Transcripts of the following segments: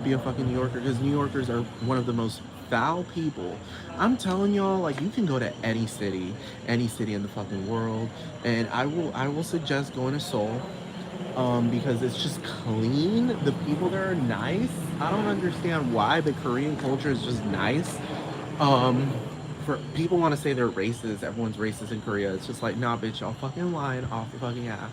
be a fucking New Yorker because New Yorkers are one of the most foul people. I'm telling y'all, like you can go to any city in the fucking world, and I will suggest going to Seoul, because it's just clean. The people there are nice. I don't understand why, but Korean culture is just nice. Um, for people want to say they're racist, everyone's racist in Korea. It's just like, nah, bitch, y'all fucking lying off the fucking ass.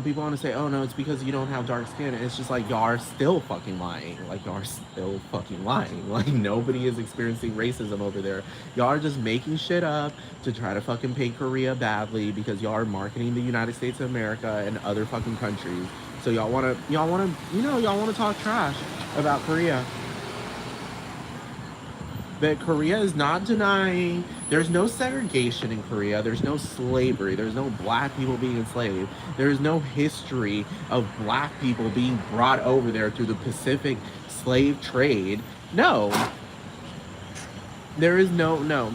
People want to say, oh no, it's because you don't have dark skin. And it's just like, y'all are still fucking lying. Like, y'all are still fucking lying. Like, nobody is experiencing racism over there. Y'all are just making shit up to try to fucking paint Korea badly because y'all are marketing the United States of America and other fucking countries. So y'all wanna talk trash about Korea. But Korea is not denying there's no segregation in Korea. There's no slavery. There's no black people being enslaved. There's no history of black people being brought over there through the Pacific slave trade. No, there is no.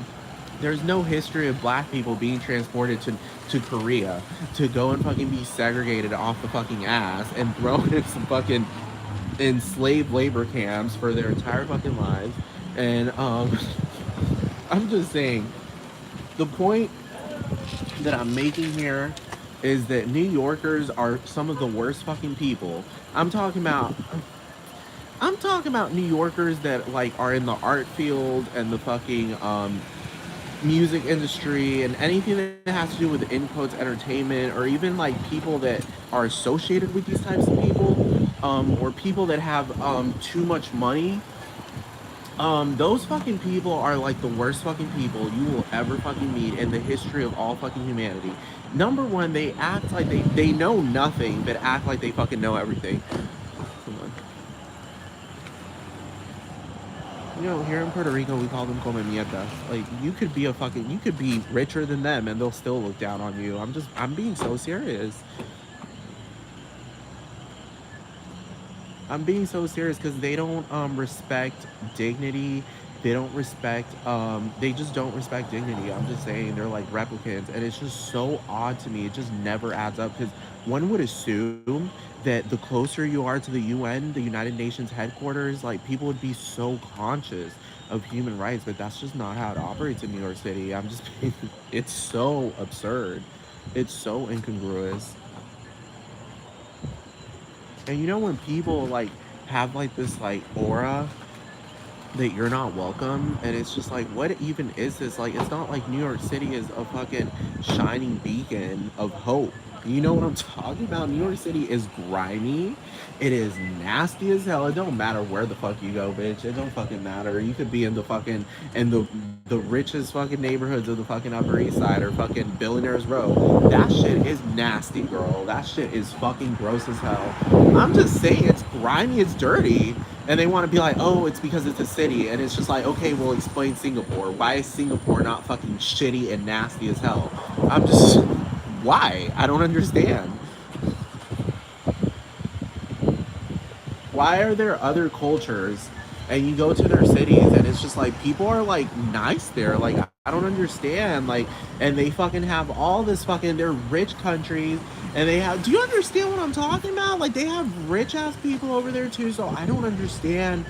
There's no history of black people being transported to Korea to go and fucking be segregated off the fucking ass and thrown in some fucking enslaved labor camps for their entire fucking lives. And I'm just saying, the point that I'm making here is that New Yorkers are some of the worst fucking people. I'm talking about I'm talking about New Yorkers that like are in the art field and the fucking music industry and anything that has to do with in quotes entertainment, or even like people that are associated with these types of people, or people that have too much money. Those fucking people are like the worst fucking people you will ever fucking meet in the history of all fucking humanity. Number one, they act like they know nothing, but act like they fucking know everything. Come on. You know, here in Puerto Rico, we call them come mierdas. Like, you could be richer than them, and they'll still look down on you. I'm being so serious. I'm being so serious because they don't respect dignity. They don't respect. They just don't respect dignity. I'm just saying they're like replicants, and it's just so odd to me. It just never adds up because one would assume that the closer you are to the UN, the United Nations headquarters, like people would be so conscious of human rights, but that's just not how it operates in New York City. It's so absurd. It's so incongruous. And you know when people like have like this like aura that you're not welcome, and it's just like, what even is this? Like, it's not like New York City is a fucking shining beacon of hope. You know what I'm talking about? New York City is grimy. It is nasty as hell. It don't matter where the fuck you go, bitch. It don't fucking matter. You could be in the fucking in the richest fucking neighborhoods of the fucking Upper East Side or fucking Billionaires Row. That shit is nasty, girl. That shit is fucking gross as hell. I'm just saying, it's grimy, it's dirty, and they want to be like, oh, it's because it's a city, and it's just like, okay, well, explain Singapore. Why is Singapore not fucking shitty and nasty as hell? I'm just, why? I don't understand. Why are there other cultures, and you go to their cities, and it's just like people are like nice there? Like, I don't understand. Like, and they fucking have all this fucking. They're rich countries, and they have. Do you understand what I'm talking about? Like, they have rich ass people over there too. So I don't understand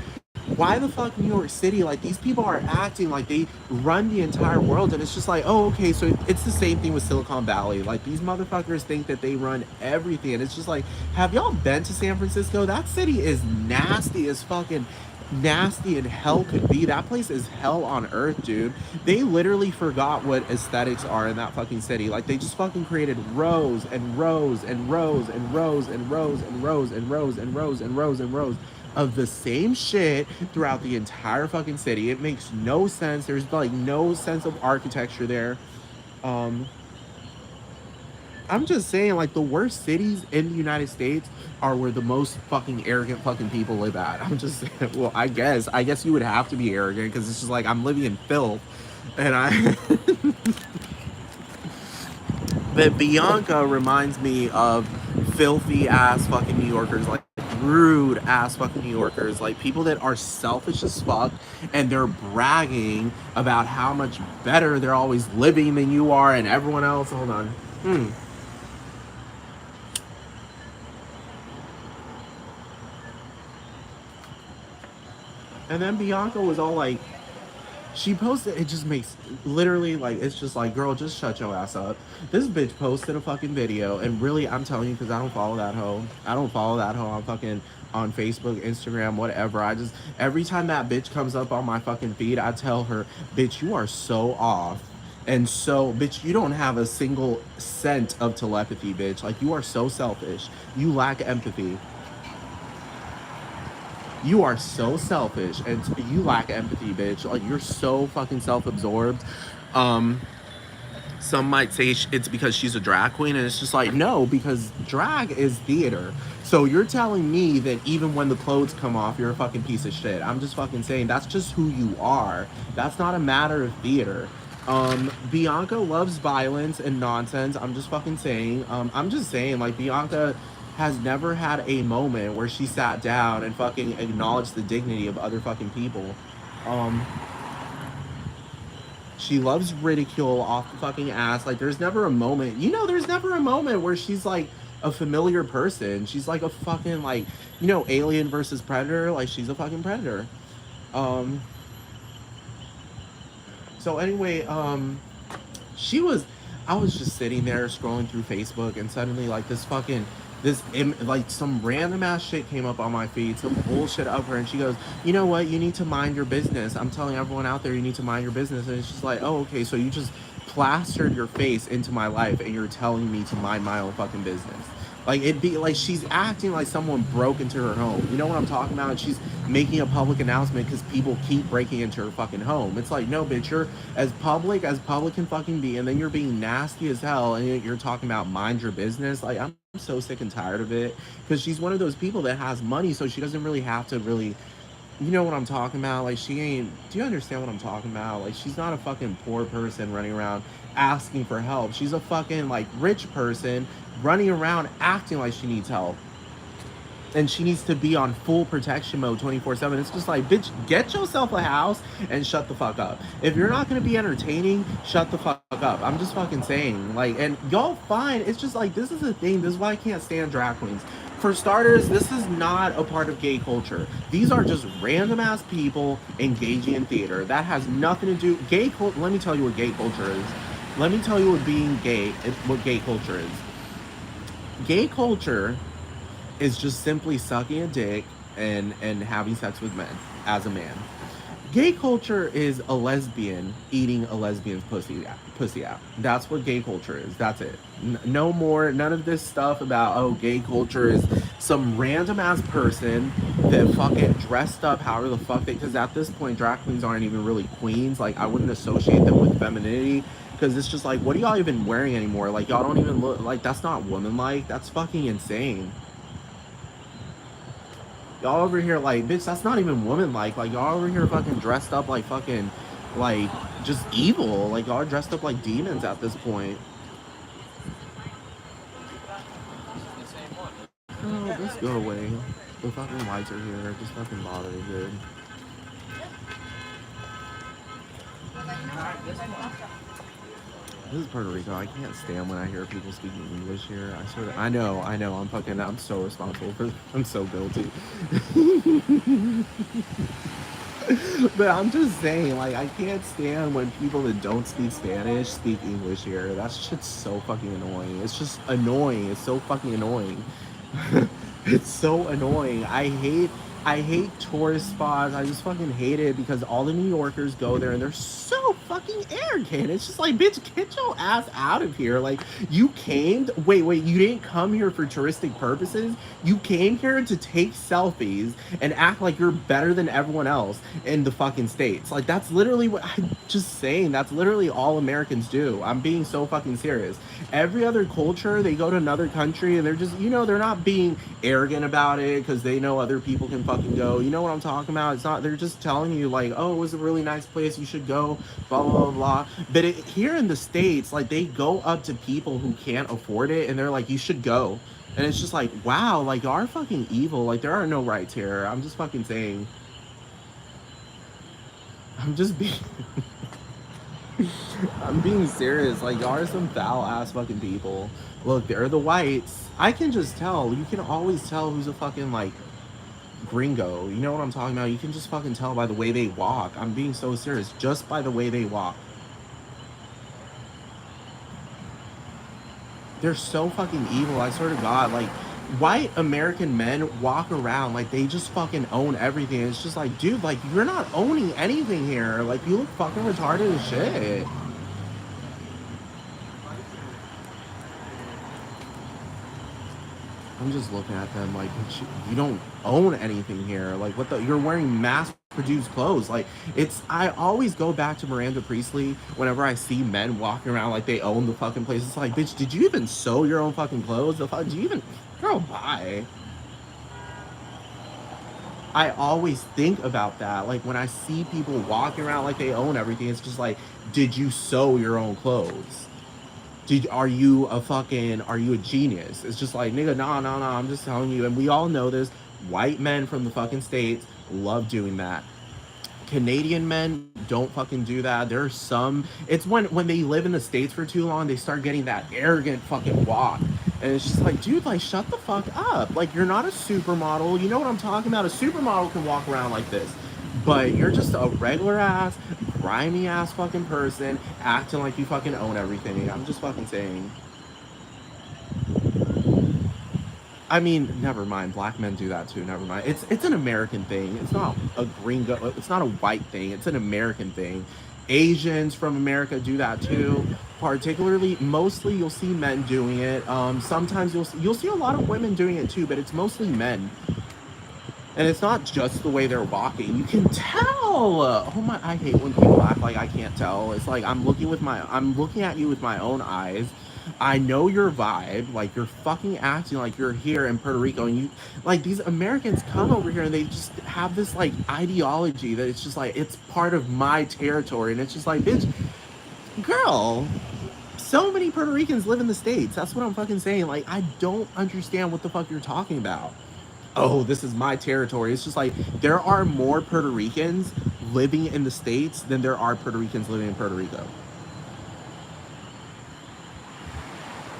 why the fuck New York City? Like, these people are acting like they run the entire world, and it's just like, oh, okay, so it's the same thing with Silicon Valley. Like, these motherfuckers think that they run everything, and it's just like, have y'all been to San Francisco? That city is nasty as fucking nasty and hell could be. That place is hell on earth, dude. They literally forgot what aesthetics are in that fucking city. Like, they just fucking created rows and rows and rows and rows and rows and rows and rows and rows and rows and rows of the same shit throughout the entire fucking city. It makes no sense. There's like no sense of architecture there. Um, I'm just saying, like, the worst cities in the United States are where the most fucking arrogant fucking people live at. I'm just saying, well, I guess you would have to be arrogant because it's just like I'm living in filth, and I. But Bianca reminds me of filthy ass fucking New Yorkers, like rude ass fucking New Yorkers, like people that are selfish as fuck, and they're bragging about how much better they're always living than you are and everyone else. Hold on. And then Bianca was all like, she posted, it just makes, literally, like, it's just like, girl, just shut your ass up. This bitch posted a fucking video, and really, I'm telling you, because I don't follow that hoe. I don't follow that hoe on fucking, on Facebook, Instagram, whatever. I just, every time that bitch comes up on my fucking feed, I tell her, bitch, you are so off. And so, bitch, you don't have a single cent of telepathy, bitch. Like, you are so selfish. You lack empathy. You are so selfish and you lack empathy, bitch. Like, you're so fucking self-absorbed. Um, some might say it's because she's a drag queen, and it's just like, no, because drag is theater. So you're telling me that even when the clothes come off, you're a fucking piece of shit. I'm just fucking saying that's just who you are. That's not a matter of theater. Bianca loves violence and nonsense. I'm just fucking saying. I'm just saying, like, Bianca has never had a moment where she sat down and fucking acknowledged the dignity of other fucking people. Um, she loves ridicule off the fucking ass. Like, there's never a moment, there's never a moment where she's like a familiar person. She's like a fucking, like, Alien versus Predator. Like, she's a fucking predator. Um, so anyway, she was, I was just sitting there scrolling through Facebook, and suddenly, like, like, some random ass shit came up on my feed, some bullshit of her, and she goes, you know what, you need to mind your business. I'm telling everyone out there, you need to mind your business. And it's just like, oh, okay, so you just plastered your face into my life, and you're telling me to mind my own fucking business. Like, it'd be like she's acting like someone broke into her home. You know what I'm talking about? And she's making a public announcement because people keep breaking into her fucking home. It's like, no, bitch, you're as public can fucking be, and then you're being nasty as hell, and you're talking about mind your business. Like, I'm so sick and tired of it, because she's one of those people that has money, so she doesn't really have to really, you know what I'm talking about? Like, she ain't, do you understand what I'm talking about? Like, she's not a fucking poor person running around asking for help. She's a fucking, like, rich person running around acting like she needs help. And she needs to be on full protection mode 24/7. It's just like, bitch, get yourself a house and shut the fuck up. If you're not gonna be entertaining, shut the fuck up. I'm just fucking saying. Like, and y'all fine. It's just like, this is the thing. This is why I can't stand drag queens. For starters, this is not a part of gay culture. These are just random ass people engaging in theater. That has nothing to do. Let me tell you what gay culture is. Let me tell you what being gay, what gay culture is. Gay culture is just simply sucking a dick and having sex with men as a man. Gay culture is a lesbian eating a lesbian's pussy out. That's what gay culture is. That's it. No more. None of this stuff about, oh, gay culture is some random ass person that fucking dressed up however the fuck they. Because at this point, drag queens aren't even really queens. Like, I wouldn't associate them with femininity. Because it's just like, what are y'all even wearing anymore? Like, y'all don't even look like, that's not woman like. That's fucking insane. Y'all over here like, bitch, that's not even woman like y'all over here fucking dressed up like fucking, like, just evil. Like, y'all are dressed up like demons at this point. Oh, just go away. The fucking lights are here. Just fucking bother me, dude. This is Puerto Rico. I can't stand when I hear people speaking English here. I know. I'm so responsible for. I'm so guilty. But I'm just saying, like, I can't stand when people that don't speak Spanish speak English here. That shit's so fucking annoying. It's just annoying. It's so fucking annoying. It's so annoying. I hate tourist spots. I just fucking hate it because all the New Yorkers go there and they're so fucking arrogant. It's just like, bitch, get your ass out of here. Like, you came, wait, you didn't come here for touristic purposes. You came here to take selfies and act like you're better than everyone else in the fucking States. Like, that's literally what I'm just saying. That's literally all Americans do. I'm being so fucking serious. Every other culture, they go to another country and they're just, they're not being arrogant about it because they know other people can fucking go. You know what I'm talking about? It's not, they're just telling you, like, oh, it was a really nice place, you should go, blah, blah, blah, blah. But here in the States, like, they go up to people who can't afford it and they're like, you should go. And it's just like, wow, like, y'all are fucking evil. Like, there are no rights here. I'm just fucking saying. I'm just being... I'm being serious. Like, y'all are some foul ass fucking people. Look, they're the whites. I can just tell. You can always tell who's a fucking, like, gringo. You know what I'm talking about? You can just fucking tell by the way they walk. I'm being so serious. Just by the way they walk. They're so fucking evil. I swear to God, like white American men walk around like they just fucking own everything. It's just like, dude, like you're not owning anything here. Like you look fucking retarded as shit. I'm just looking at them like you don't own anything here. Like what the you're wearing mass produced clothes. Like it's I always go back to Miranda Priestley whenever I see men walking around like they own the fucking place. It's like, bitch, did you even sew your own fucking clothes? The fuck do you even girl bye? I always think about that. Like when I see people walking around like they own everything, it's just like, did you sew your own clothes? Are you a genius? It's just like, nigga, nah, I'm just telling you. And we all know this. White men from the fucking States love doing that. Canadian men don't fucking do that. There's some it's when they live in the States for too long, they start getting that arrogant fucking walk. And it's just like, dude, like shut the fuck up. Like you're not a supermodel. You know what I'm talking about? A supermodel can walk around like this. But you're just a regular ass, grimy ass fucking person acting like you fucking own everything. I'm just fucking saying. I mean, never mind. Black men do that too. Never mind. It's an American thing. It's not a gringo. It's not a white thing. It's an American thing. Asians from America do that too. Particularly, mostly you'll see men doing it. Sometimes you'll see a lot of women doing it too, but it's mostly men. And it's not just the way they're walking. You can tell. Oh my! I hate when people act like I can't tell. It's like I'm looking at you with my own eyes. I know your vibe. Like you're fucking acting like you're here in Puerto Rico, and you like these Americans come over here and they just have this like ideology that it's just like it's part of my territory, and it's just like, bitch, girl. So many Puerto Ricans live in the States. That's what I'm fucking saying. Like I don't understand what the fuck you're talking about. Oh, this is my territory. It's just like there are more Puerto Ricans living in the States than there are Puerto Ricans living in Puerto Rico.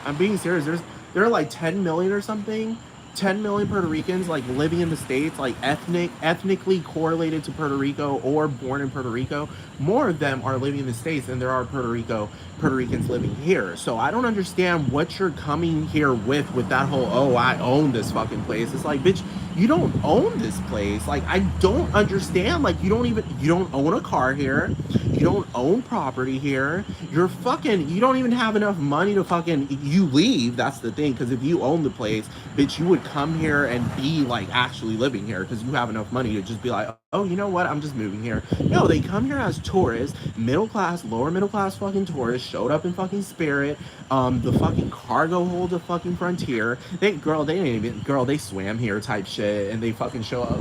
I'm being serious. There are like 10 million or something. 10 million Puerto Ricans like living in the States, like ethnically correlated to Puerto Rico or born in Puerto Rico. More of them are living in the States than there are Puerto Ricans living here. So I don't understand what you're coming here with that whole, oh, I own this fucking place. It's like, bitch, you don't own this place. Like I don't understand. Like you don't own a car here. You don't own property here. You don't even have enough money to fucking, you leave. That's the thing. Because if you own the place, bitch, you would come here and be like actually living here because you have enough money to just be like, oh, you know what? I'm just moving here. No, they come here as tourists, middle class, lower middle class fucking tourists, showed up in fucking Spirit, the fucking cargo hold of fucking Frontier. They swam here type shit and they fucking show up.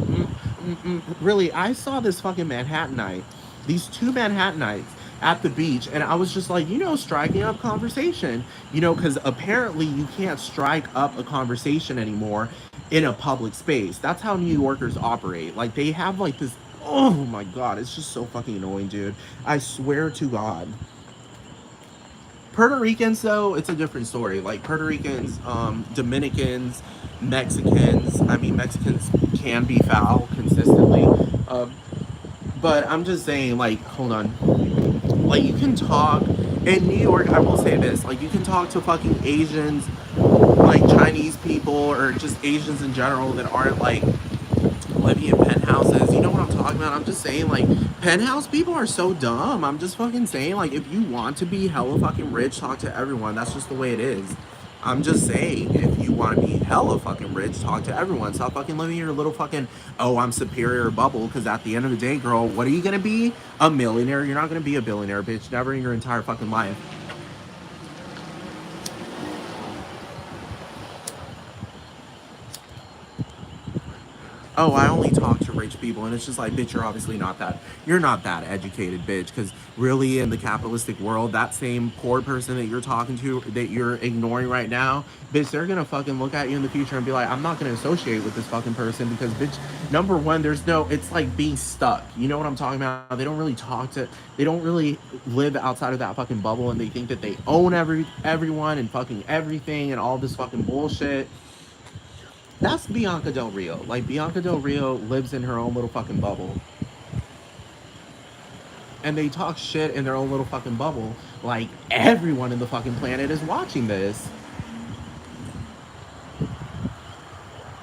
Really, I saw this fucking Manhattanite, these two Manhattanites at the beach, and I was just like, striking up conversation, because apparently you can't strike up a conversation anymore in a public space. That's how New Yorkers operate. Like they have like this. Oh my god, it's just so fucking annoying, dude. I swear to God. Puerto Ricans, though, it's a different story. Like Puerto Ricans, Dominicans, Mexicans. I mean, Mexicans can be foul consistently. Um, but I'm just saying, like, hold on. Like, you can talk in New York. I will say this: like, you can talk to fucking Asians, like Chinese people, or just Asians in general that aren't like living in penthouses. You know what I'm talking about? I'm just saying, like, penthouse people are so dumb. I'm just fucking saying, like, if you want to be hella fucking rich, talk to everyone. That's just the way it is. I'm just saying, if you want to be hella fucking rich, talk to everyone. Stop fucking living your little fucking, oh, I'm superior bubble. Because at the end of the day, girl, what are you going to be? A millionaire? You're not going to be a billionaire, bitch. Never in your entire fucking life. Oh, I only talk to rich people, and it's just like, bitch, you're not that educated, bitch, because really in the capitalistic world, that same poor person that you're talking to, that you're ignoring right now, bitch, they're gonna fucking look at you in the future and be like, I'm not gonna associate with this fucking person because, bitch, number one, it's like being stuck. You know what I'm talking about? They don't really live outside of that fucking bubble, and they think that they own everyone and fucking everything and all this fucking bullshit. That's Bianca Del Rio. Like, Bianca Del Rio lives in her own little fucking bubble. And they talk shit in their own little fucking bubble. Like, everyone in the fucking planet is watching this.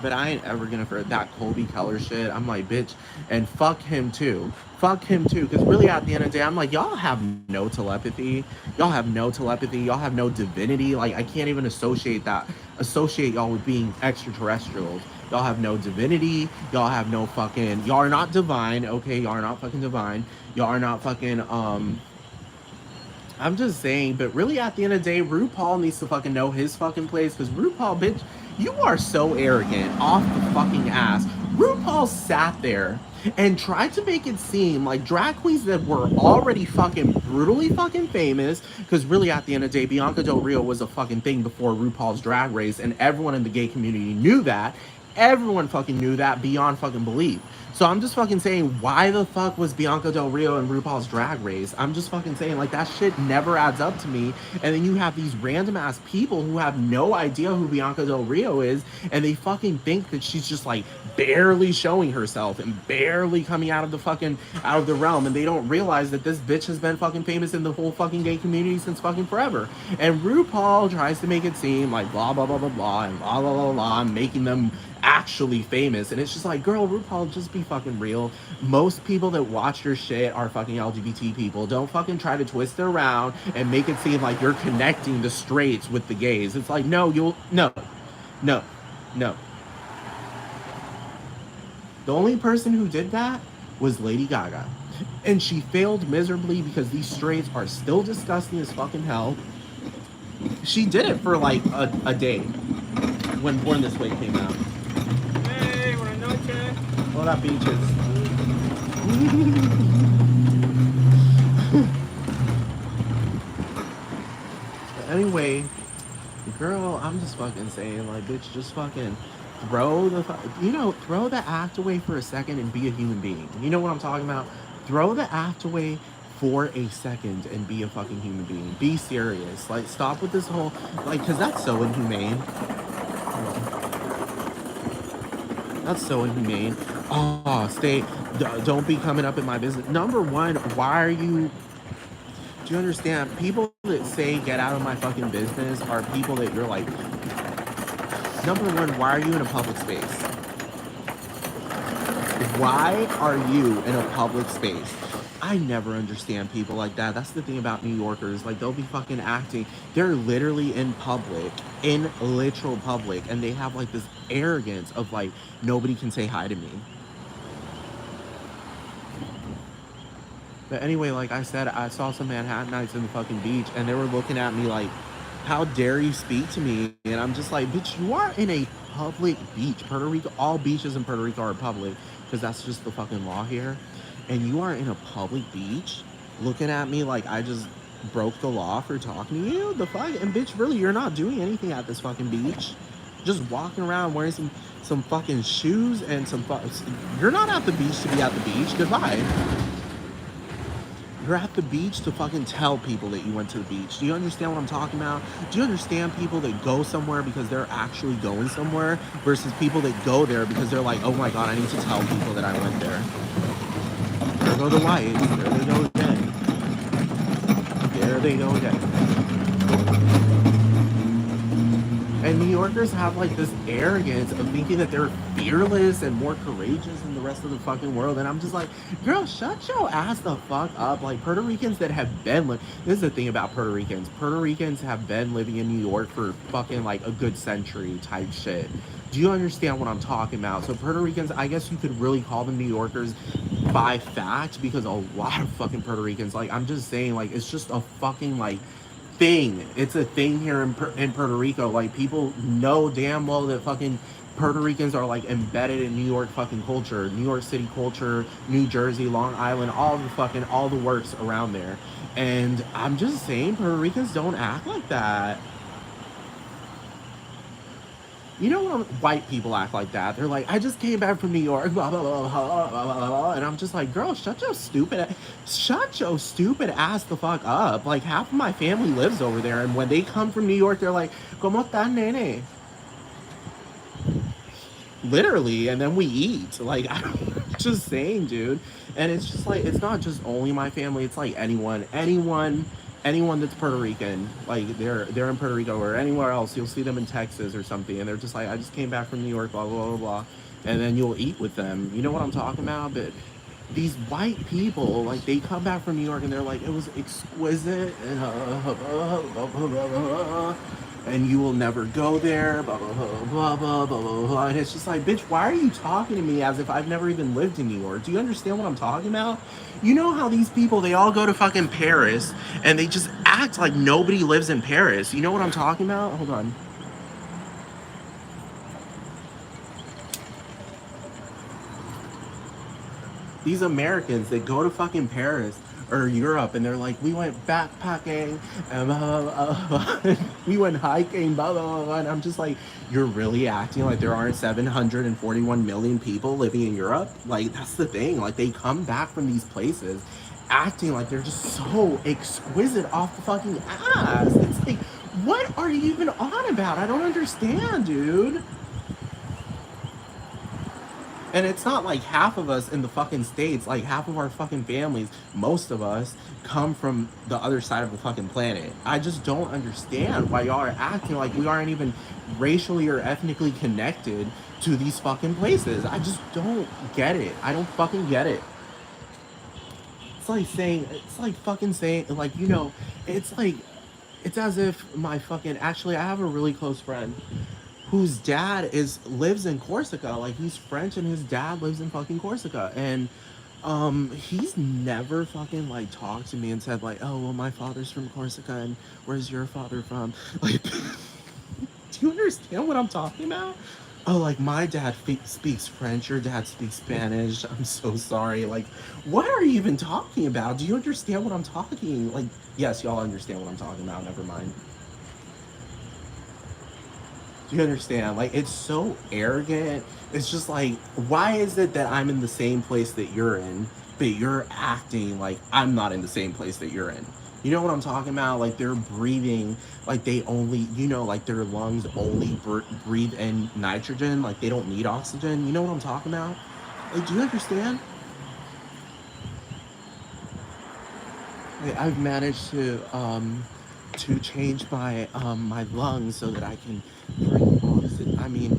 But I ain't ever gonna for that Colby Keller shit. I'm like, bitch, and fuck him too. Fuck him too. Because really, at the end of the day, I'm like, y'all have no telepathy. Y'all have no telepathy. Y'all have no divinity. Like, I can't even associate y'all with being extraterrestrials. Y'all have no divinity. Y'all have no fucking. Y'all are not divine. Okay, y'all are not fucking divine. Y'all are not fucking. I'm just saying, but really at the end of the day, RuPaul needs to fucking know his fucking place, because RuPaul, bitch, you are so arrogant off the fucking ass. RuPaul sat there and tried to make it seem like drag queens that were already fucking brutally fucking famous, because really at the end of the day, Bianca Del Rio was a fucking thing before RuPaul's Drag Race, and everyone in the gay community knew that. Everyone fucking knew that beyond fucking belief. So I'm just fucking saying, why the fuck was Bianca Del Rio in RuPaul's Drag Race? I'm just fucking saying, like, that shit never adds up to me. And then you have these random ass people who have no idea who Bianca Del Rio is, and they fucking think that she's just like barely showing herself and barely coming out of the fucking out of the realm, and they don't realize that this bitch has been fucking famous in the whole fucking gay community since fucking forever. And RuPaul tries to make it seem like blah blah blah blah blah and blah blah blah blah, making them actually famous. And it's just like, girl, RuPaul, just be fucking real. Most people that watch your shit are fucking LGBT people. Don't fucking try to twist it around and make it seem like you're connecting the straights with the gays. It's like, no, no, no. The only person who did that was Lady Gaga. And she failed miserably because these straights are still disgusting as fucking hell. She did it for like a day when Born This Way came out. Hey, buenas noches. What up, beaches? Anyway, girl, I'm just fucking saying, like, bitch, just fucking throw the act away for a second and be a human being. You know what I'm talking about? Throw the act away for a second and be a fucking human being. Be serious. Like, stop with this whole, like, because that's so inhumane. That's so inhumane. Oh, don't be coming up in my business. Number one, why are you, do you understand? People that say get out of my fucking business are people that you're like, number one, why are you in a public space? Why are you in a public space? I never understand people like that. That's the thing about New Yorkers. Like, they'll be fucking acting. They're literally in literal public, and they have like this arrogance of like, nobody can say hi to me. But anyway, like I said, I saw some Manhattanites in the fucking beach, and they were looking at me like, how dare you speak to me? And I'm just like, bitch, you are in a public beach. Puerto Rico, all beaches in Puerto Rico are public, because that's just the fucking law here. And you are in a public beach looking at me like I just broke the law for talking to you? The fuck? And bitch, really, you're not doing anything at this fucking beach. Just walking around wearing some fucking shoes and you're not at the beach to be at the beach. Goodbye. You're at the beach to fucking tell people that you went to the beach. Do you understand what I'm talking about? Do you understand people that go somewhere because they're actually going somewhere versus people that go there because they're like, oh my god, I need to tell people that I went there. There go the lights. There they go again. There they go again. And New Yorkers have like this arrogance of thinking that they're fearless and more courageous than the rest of the fucking world. And I'm just like, girl, shut your ass the fuck up. Like, Puerto Ricans that have been this is the thing about Puerto Ricans. Puerto Ricans have been living in New York for fucking like a good century type shit. Do you understand what I'm talking about? So Puerto Ricans, I guess you could really call them New Yorkers by fact, because a lot of fucking Puerto Ricans, like, I'm just saying, like, it's just a fucking like thing. It's a thing here in Puerto Rico. Like, people know damn well that fucking Puerto Ricans are like embedded in New York fucking culture, New York City culture, New Jersey, Long Island, all the works around there. And I'm just saying, Puerto Ricans don't act like that. You know what? White people act like that. They're like, I just came back from New York, blah, blah, blah, blah, blah, blah, blah. And I'm just like, girl, shut your stupid ass the fuck up. Like, half of my family lives over there, and when they come from New York, they're like, ¿Cómo estás, nene? literally, and then we eat. Like, I'm just saying, dude. And it's just like, it's not just only my family. It's like anyone that's Puerto Rican, like they're in Puerto Rico or anywhere else. You'll see them in Texas or something, and they're just like, I just came back from New York, blah blah blah blah, and then you'll eat with them. You know what I'm talking about? But these white people, like they come back from New York and they're like, it was exquisite and and you will never go there, blah blah blah blah blah blah blah blah. And it's just like, bitch, why are you talking to me as if I've never even lived in New York? Do you understand what I'm talking about? You know how these people, they all go to fucking Paris and they just act like nobody lives in Paris. You know what I'm talking about? Hold on. These Americans that go to fucking Paris or Europe and they're like, we went backpacking and we went hiking, blah, blah, blah, blah. And I'm just like, you're really acting like there aren't 741 million people living in Europe? Like, that's the thing. Like, they come back from these places acting like they're just so exquisite off the fucking ass. It's like, what are you even on about? I don't understand, dude. And it's not like half of us in the fucking States, like half of our fucking families, most of us come from the other side of the fucking planet. I just don't understand why y'all are acting like we aren't even racially or ethnically connected to these fucking places. I just don't get it. I don't fucking get it. It's like saying, it's like fucking saying, like, you know, it's like, it's as if my fucking, actually, I have a really close friend whose dad is lives in Corsica. Like, he's French and his dad lives in fucking Corsica. And he's never fucking like talked to me and said like, oh well, my father's from Corsica and where's your father from? Like, do you understand what I'm talking about? Oh, like my dad speaks French, your dad speaks Spanish. I'm so sorry. Like, what are you even talking about? Do you understand what I'm talking? Like, yes, y'all understand what I'm talking about. Never mind. Do you understand? Like, it's so arrogant. It's just like, why is it that I'm in the same place that you're in, but you're acting like I'm not in the same place that you're in? You know what I'm talking about? Like, they're breathing, like they only, you know, like their lungs only breathe in nitrogen. Like, they don't need oxygen. You know what I'm talking about? Like, do you understand? I've managed to change my lungs so that I can breathe oxygen. I mean,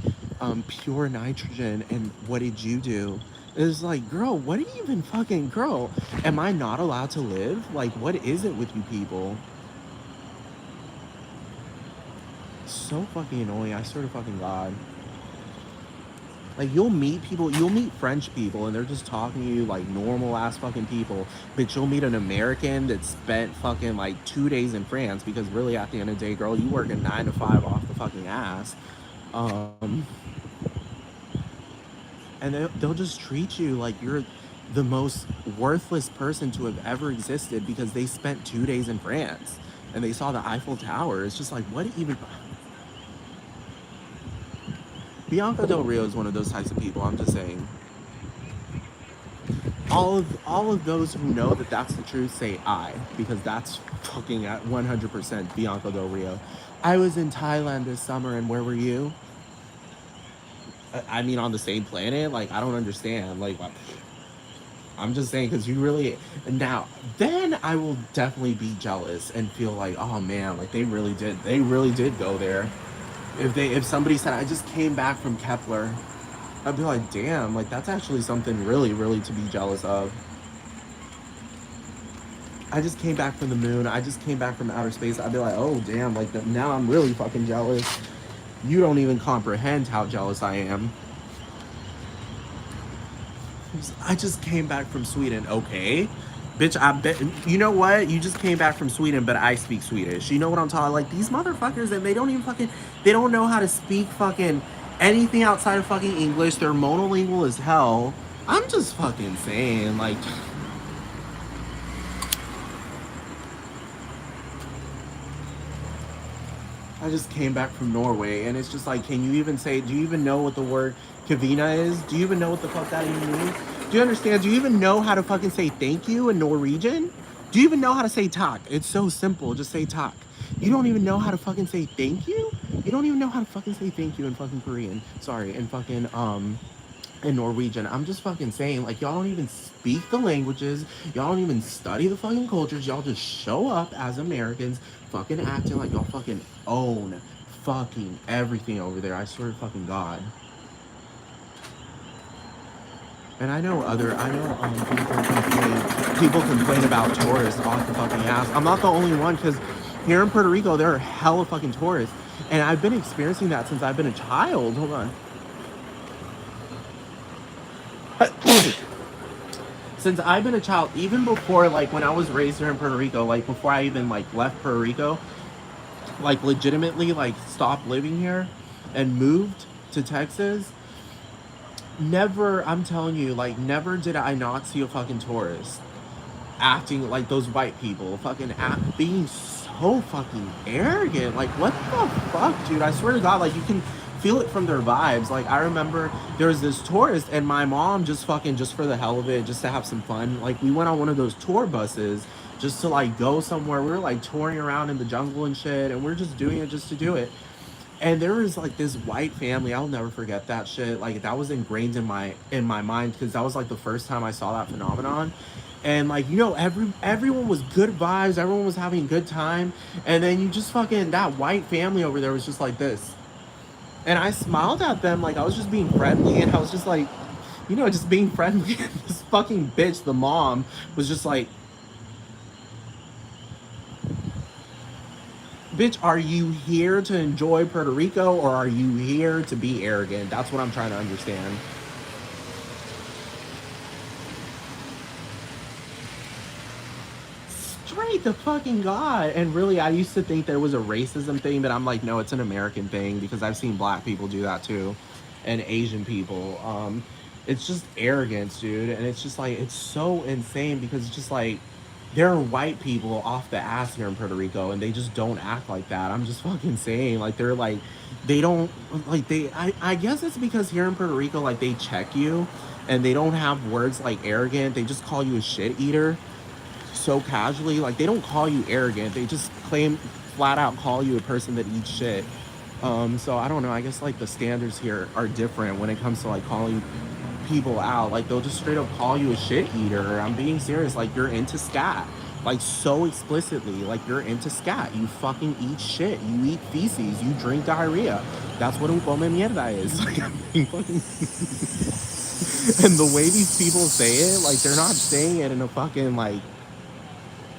pure nitrogen. And what did you do? It's like, girl, what are you even fucking, girl? Am I not allowed to live? Like, what is it with you people? So fucking annoying. I swear to fucking God. Like, you'll meet people, you'll meet French people, and they're just talking to you like normal ass fucking people. But you'll meet an American that spent fucking like 2 days in France, because really at the end of the day, girl, you work a 9 to 5 off the fucking ass. Um, and they'll just treat you like you're the most worthless person to have ever existed because they spent 2 days in France and they saw the Eiffel Tower. It's just like, what even. Bianca Del Rio is one of those types of people. I'm just saying. All of those who know that that's the truth say I, because that's fucking at 100% Bianca Del Rio. I was in Thailand this summer, and where were you? I mean, on the same planet. Like, I don't understand. Like, I'm just saying, because you really, now then I will definitely be jealous and feel like, oh man, like they really did go there. If somebody said, I just came back from Kepler, I'd be like, damn, like that's actually something really, really to be jealous of. I just came back from the moon. I just came back from outer space. I'd be like, oh damn, like now I'm really fucking jealous. You don't even comprehend how jealous I am. I just came back from Sweden. Okay. Bitch, I bet, you know what? You just came back from Sweden, but I speak Swedish. You know what I'm talking? Like, these motherfuckers, and they don't even fucking, they don't know how to speak fucking anything outside of fucking English. They're monolingual as hell. I'm just fucking saying, like, I just came back from Norway, and it's just like, can you even say, do you even know what the word kavina is? Do you even know what the fuck that even means? Do you understand? Do you even know how to fucking say thank you in Norwegian? Do you even know how to say tak? It's so simple. Just say tak. You don't even know how to fucking say thank you. You don't even know how to fucking say thank you in fucking Korean. Sorry, in fucking in Norwegian. I'm just fucking saying, like, y'all don't even speak the languages. Y'all don't even study the fucking cultures. Y'all just show up as Americans, fucking acting like y'all fucking own fucking everything over there. I swear to fucking God. And I know people complain about tourists off the fucking ass. I'm not the only one because here in Puerto Rico there are hella fucking tourists, and I've been experiencing that since I've been a child. Hold on. Since I've been a child, even before like when I was raised here in Puerto Rico, like before I even like left Puerto Rico, like legitimately like stopped living here and moved to Texas, never, I'm telling you, like never did I not see a fucking tourist acting like those white people, fucking being so fucking arrogant. Like, what the fuck, dude? I swear to God, like, you can feel it from their vibes. Like, I remember there was this tourist, and my mom just fucking, just for the hell of it, just to have some fun. Like, we went on one of those tour buses just to, like, go somewhere. We were, like, touring around in the jungle and shit, and we're just doing it just to do it. And there was like this white family. I'll never forget that shit. Like that was ingrained in my mind because that was like the first time I saw that phenomenon. And like everyone was good vibes. Everyone was having a good time. And then you just fucking that white family over there was just like this. And I smiled at them like I was just being friendly. And I was just like, just being friendly. This fucking bitch, the mom, was just like, bitch, are you here to enjoy Puerto Rico or are you here to be arrogant? That's what I'm trying to understand. Straight the fucking God. And really, I used to think there was a racism thing, but I'm like, no, it's an American thing because I've seen black people do that too, and Asian people. It's just arrogance, dude, and it's just like it's so insane because it's just like there are white people off the ass here in Puerto Rico, and they just don't act like that. I'm just fucking saying, like they're like, they don't like they. I guess it's because here in Puerto Rico, like they check you, and they don't have words like arrogant. They just call you a shit eater so casually. Like they don't call you arrogant. They just claim flat out call you a person that eats shit. So I don't know. I guess like the standards here are different when it comes to like calling people out. Like they'll just straight up call you a shit eater. I'm being serious. Like you're into scat. Like so explicitly. Like you're into scat. You fucking eat shit. You eat feces. You drink diarrhea. That's what un come mierda is. Like I'm being fucking and the way these people say it, like they're not saying it in a fucking like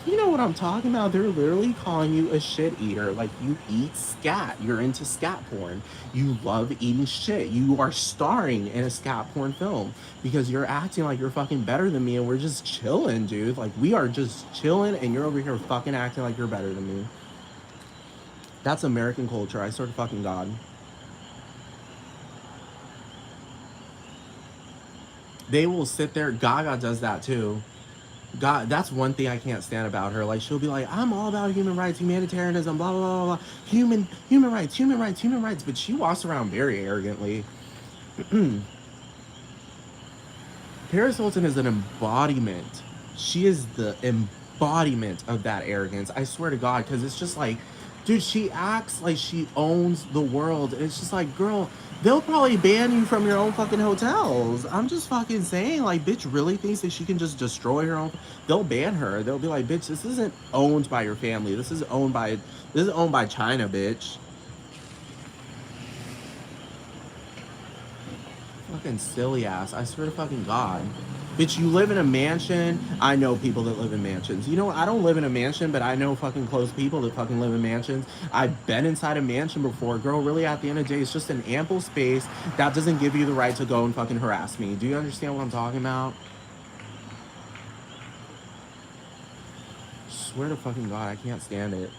you know what I'm talking about? They're literally calling you a shit eater. Like you eat scat. You're into scat porn. You love eating shit. You are starring in a scat porn film because you're acting like you're fucking better than me and we're just chilling, dude. Like we are just chilling and you're over here fucking acting like you're better than me. That's American culture. I swear to fucking God. They will sit there. Gaga does that too. God, that's one thing I can't stand about her. Like she'll be like, "I'm all about human rights, humanitarianism, blah blah blah blah, human rights, human rights, human rights." But she walks around very arrogantly. Paris Hilton is an embodiment. She is the embodiment of that arrogance. I swear to God, because it's just like, dude, she acts like she owns the world. And it's just like, girl, they'll probably ban you from your own fucking hotels. I'm just fucking saying, like, bitch really thinks that she can just destroy her own. They'll ban her. They'll be like, bitch, this isn't owned by your family. This is owned by China, bitch. Fucking silly ass. I swear to fucking God. Bitch, you live in a mansion. I know people that live in mansions. You know, I don't live in a mansion, but I know fucking close people that fucking live in mansions. I've been inside a mansion before. Girl, really, at the end of the day, it's just an ample space that doesn't give you the right to go and fucking harass me. Do you understand what I'm talking about? Swear to fucking God, I can't stand it.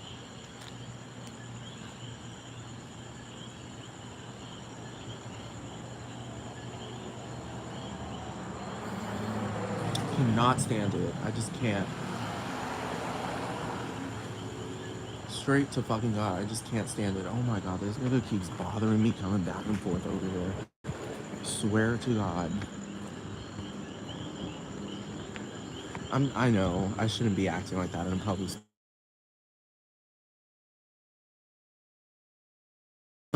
Cannot stand it. I just can't. Straight to fucking God. I just can't stand it. Oh my God, this nigga keeps bothering me coming back and forth over here. Swear to God. I know I shouldn't be acting like that in a public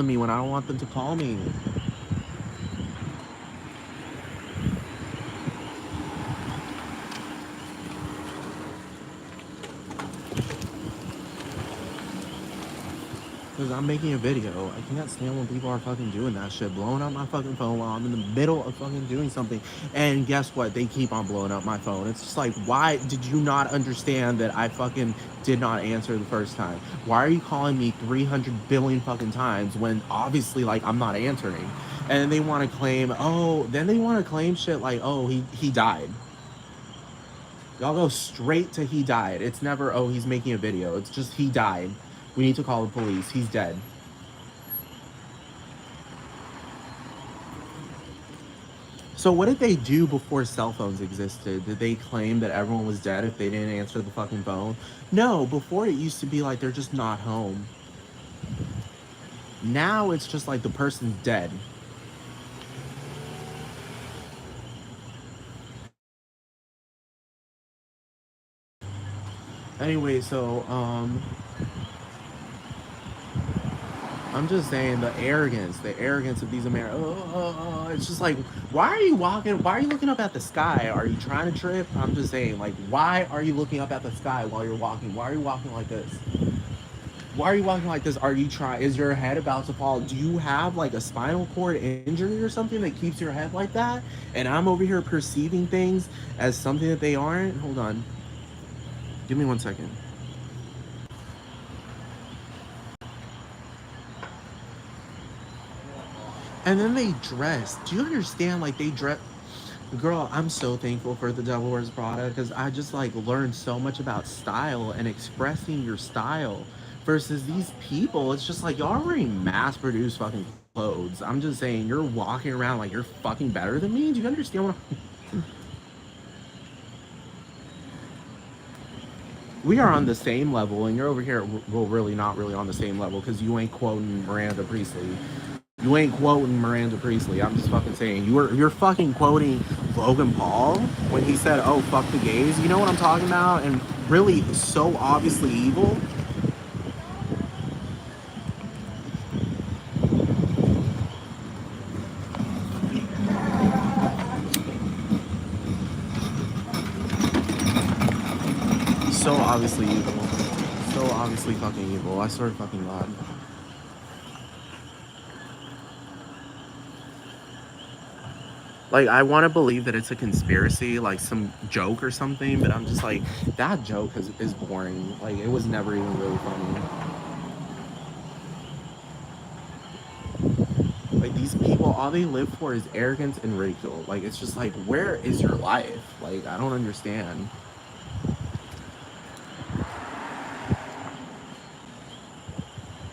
me when I don't want them to call me. Because I'm making a video. I can't stand when people are fucking doing that shit, blowing up my fucking phone while I'm in the middle of fucking doing something. And guess what? They keep on blowing up my phone. It's just like, why did you not understand that I fucking did not answer the first time? Why are you calling me 300 billion fucking times when obviously, like, I'm not answering? And then they want to claim, oh, then they want to claim shit like, oh, he died. Y'all go straight to he died. It's never, oh, he's making a video. It's just he died. We need to call the police. He's dead. So what did they do before cell phones existed? Did they claim that everyone was dead if they didn't answer the fucking phone? No, before it used to be like they're just not home. Now it's just like the person's dead. Anyway, so I'm just saying the arrogance of these Americans. It's just like, why are you walking? Why are you looking up at the sky? Are you trying to trip? I'm just saying, like, why are you looking up at the sky while you're walking? Why are you walking like this? Why are you walking like this? Are you trying? Is your head about to fall? Do you have like a spinal cord injury or something that keeps your head like that? And I'm over here perceiving things as something that they aren't. Hold on. Give me 1 second. And then they dress. Do you understand? Like they dress. Girl, I'm so thankful for the Devil Wears Prada because I just like learned so much about style and expressing your style versus these people. It's just like y'all already mass produce fucking clothes. I'm just saying you're walking around like you're fucking better than me. Do you understand what we are on the same level and you're over here, well, really not really on the same level because you ain't quoting Miranda Priestley. You ain't quoting Miranda Priestley. I'm just fucking saying you're fucking quoting Logan Paul when he said, "Oh, fuck the gays." You know what I'm talking about? And really so obviously evil. So obviously evil. So obviously fucking evil. I swear to fucking God. Like I want to believe that it's a conspiracy, like some joke or something, but I'm just like that joke is boring. Like it was never even really funny. Like these people, all they live for is arrogance and ridicule. Like it's just like, where is your life? Like I don't understand.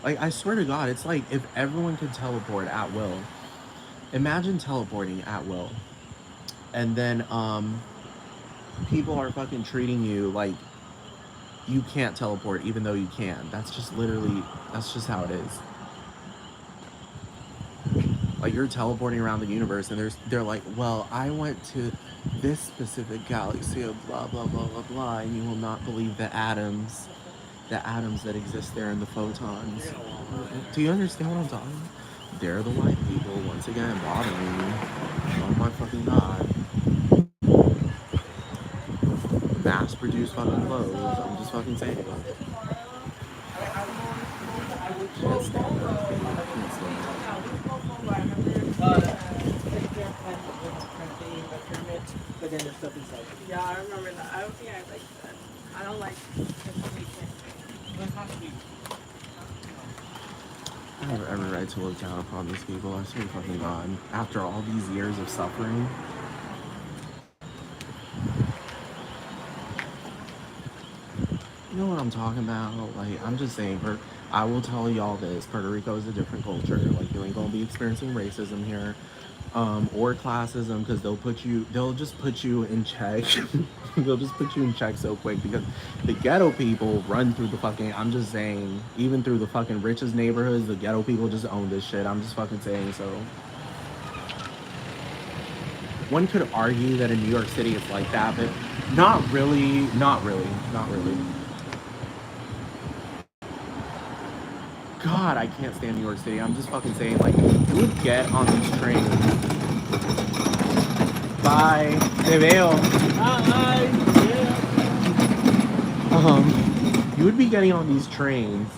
Like I swear to God, it's like if everyone could teleport at will. Imagine teleporting at will, and then people are fucking treating you like you can't teleport even though you can. That's just literally that's just how it is. Like you're teleporting around the universe and they're like, well, I went to this specific galaxy of blah blah blah blah blah, and you will not believe the atoms that exist there and the photons. Do you understand what I'm talking about? They're the white people once again bothering me. Oh my fucking God. Mass produced fucking clothes. I'm just fucking saying. Can't stand that. Can't stand that. But then there's stuff inside. Yeah, I remember that. I don't think I like that. I don't like information. I have every right to look down upon these people. I swear to fucking God. After all these years of suffering. You know what I'm talking about? Like, I'm just saying, I will tell y'all this. Puerto Rico is a different culture. Like, you ain't gonna be experiencing racism here. Or classism, because they'll just put you in check. They'll just put you in check so quick because the ghetto people run through the fucking, I'm just saying, even through the fucking richest neighborhoods, the ghetto people just own this shit. I'm just fucking saying. So one could argue that in New York City it's like that, but not really, not really, not really. God, I can't stand New York City. I'm just fucking saying, like, you would get on these trains. Bye. Te veo. Bye. Yeah. You would be getting on these trains,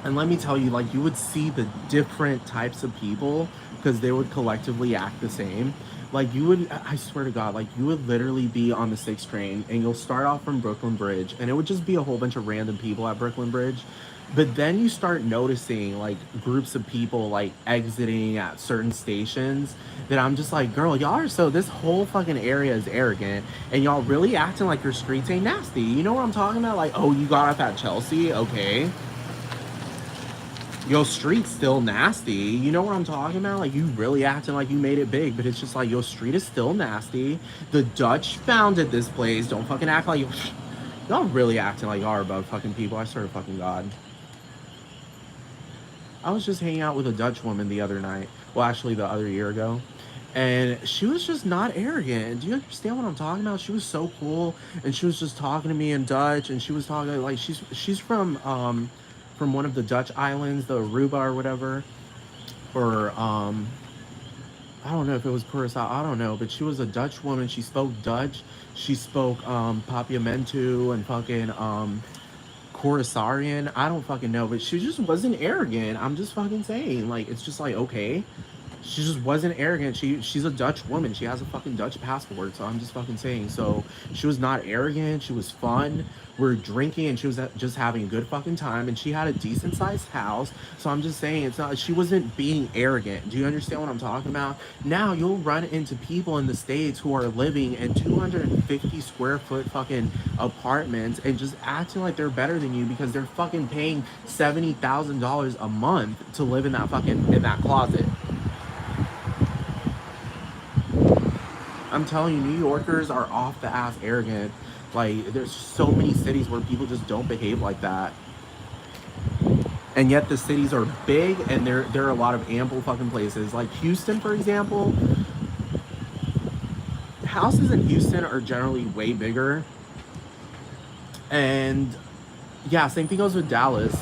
and let me tell you, like, you would see the different types of people because they would collectively act the same. Like, you would, I swear to God, like, you would literally be on the 6th train and you'll start off from Brooklyn Bridge, and it would just be a whole bunch of random people at Brooklyn Bridge. But then you start noticing, like, groups of people, like, exiting at certain stations that I'm just like, girl, y'all are so, this whole fucking area is arrogant, and y'all really acting like your streets ain't nasty. You know what I'm talking about? Like, oh, you got off at Chelsea? Okay. Your street's still nasty. You know what I'm talking about? Like, you really acting like you made it big, but it's just like your street is still nasty. The Dutch founded this place. Don't fucking act like you. Y'all really acting like y'all are above fucking people. I swear to fucking God. I was just hanging out with a Dutch woman the other night. Well, actually, the other year ago. And she was just not arrogant. Do you understand what I'm talking about? She was so cool, and she was just talking to me in Dutch, and she was talking like she's from one of the Dutch islands, the Aruba or whatever, or I don't know if it was Curacao, I don't know, but she was a Dutch woman. She spoke Dutch. She spoke Papiamentu and fucking Coruscarian. I don't fucking know, but she just wasn't arrogant. I'm just fucking saying, like, it's just like, okay, she just wasn't arrogant. She's a Dutch woman. She has a fucking Dutch passport. So I'm just fucking saying. So she was not arrogant. She was fun. We're drinking and she was just having a good fucking time. And she had a decent sized house. So I'm just saying, it's not. She wasn't being arrogant. Do you understand what I'm talking about? Now you'll run into people in the States who are living in 250 square foot fucking apartments and just acting like they're better than you because they're fucking paying $70,000 a month to live in that fucking in that closet. I'm telling you, New Yorkers are off the ass arrogant. Like, there's so many cities where people just don't behave like that. And yet the cities are big and there are a lot of ample fucking places. Like Houston, for example, houses in Houston are generally way bigger. And yeah, same thing goes with Dallas.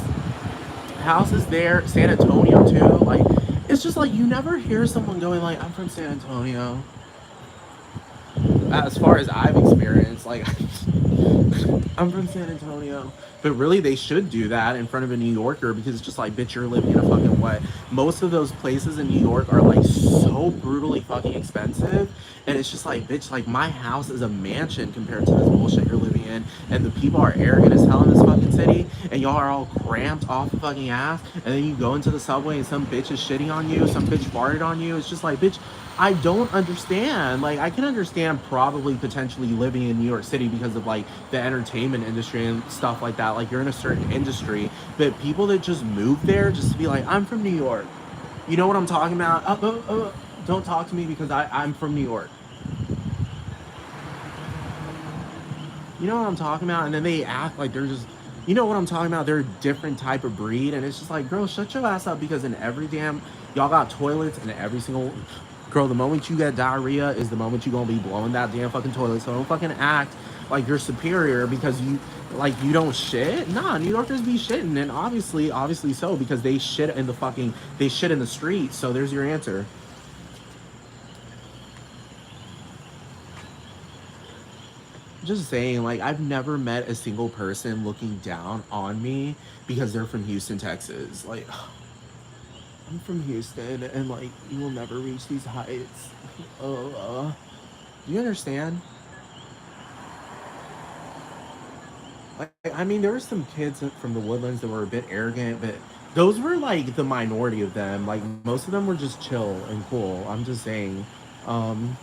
Houses there, San Antonio too. Like, it's just like you never hear someone going like, I'm from San Antonio. As far as I've experienced, like I'm from San Antonio. But really, they should do that in front of a New Yorker because it's just like, bitch, you're living in a fucking what? Most of those places in New York are like so brutally fucking expensive. And it's just like, bitch, like my house is a mansion compared to this bullshit you're living in. And the people are arrogant as hell in this fucking city. And y'all are all cramped off the fucking ass. And then you go into the subway and some bitch is shitting on you, some bitch farted on you. It's just like, bitch, I don't understand. Like, I can understand probably potentially living in New York City because of like the entertainment industry and stuff like that. Like, you're in a certain industry, but people that just move there just to be like, I'm from New York. You know what I'm talking about? Don't talk to me because I'm from New York. You know what I'm talking about? And then they act like they're just, you know what I'm talking about? They're a different type of breed. And it's just like, girl, shut your ass up because in every damn, y'all got toilets in every single, girl, the moment you get diarrhea is the moment you gonna be blowing that damn fucking toilet. So don't fucking act like you're superior because you don't shit. Nah, New Yorkers be shitting. And obviously so because they shit in the streets. So there's your answer. Just saying, like, I've never met a single person looking down on me because they're from Houston, Texas. Like, I'm from Houston, and like, you will never reach these heights. Do you understand? Like, I mean, there were some kids from the Woodlands that were a bit arrogant, but those were like the minority of them. Like, most of them were just chill and cool. I'm just saying. Um,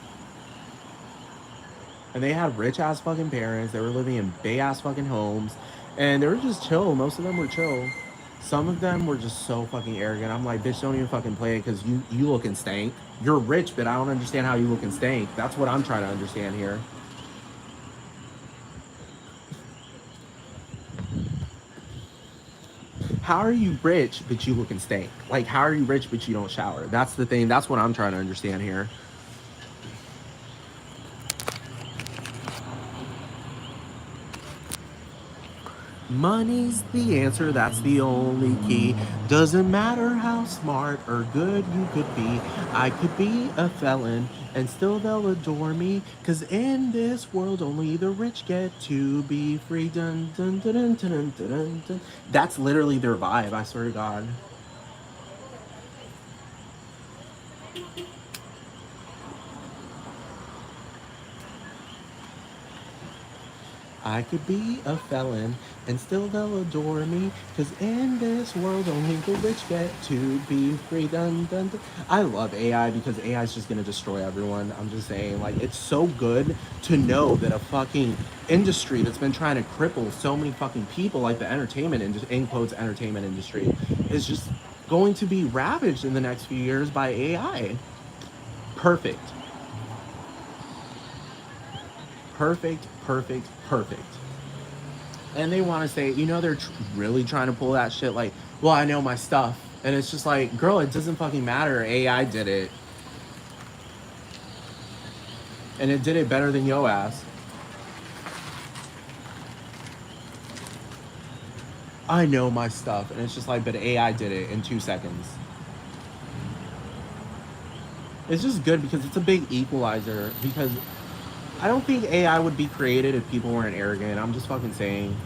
and they had rich ass fucking parents. They were living in big ass fucking homes, and they were just chill. Most of them were chill. Some of them were just so fucking arrogant. I'm like, bitch, don't even fucking play it because you look and stank. You're rich, but I don't understand how you look and stank. That's what I'm trying to understand here. How are you rich but you look and stank? Like, how are you rich but you don't shower? That's the thing. That's what I'm trying to understand here. Money's the answer, that's the only key. Doesn't matter how smart or good you could be. I could be a felon and still they'll adore me. Cause in this world only the rich get to be free. Dun dun dun dun dun dun dun dun. That's literally their vibe, I swear to God. I could be a felon and still they'll adore me. Cause in this world only the rich get to be free. Dun, dun, dun. I love AI because AI is just gonna destroy everyone. I'm just saying, like, it's so good to know that a fucking industry that's been trying to cripple so many fucking people, like the entertainment industry, in quotes, entertainment industry, is just going to be ravaged in the next few years by AI. Perfect. Perfect, perfect, perfect. And they want to say, they're really trying to pull that shit like, well, I know my stuff. And it's just like, girl, it doesn't fucking matter. AI did it. And it did it better than yo ass. I know my stuff. And it's just like, but AI did it in 2 seconds. It's just good because it's a big equalizer. Because I don't think AI would be created if people weren't arrogant. I'm just fucking saying.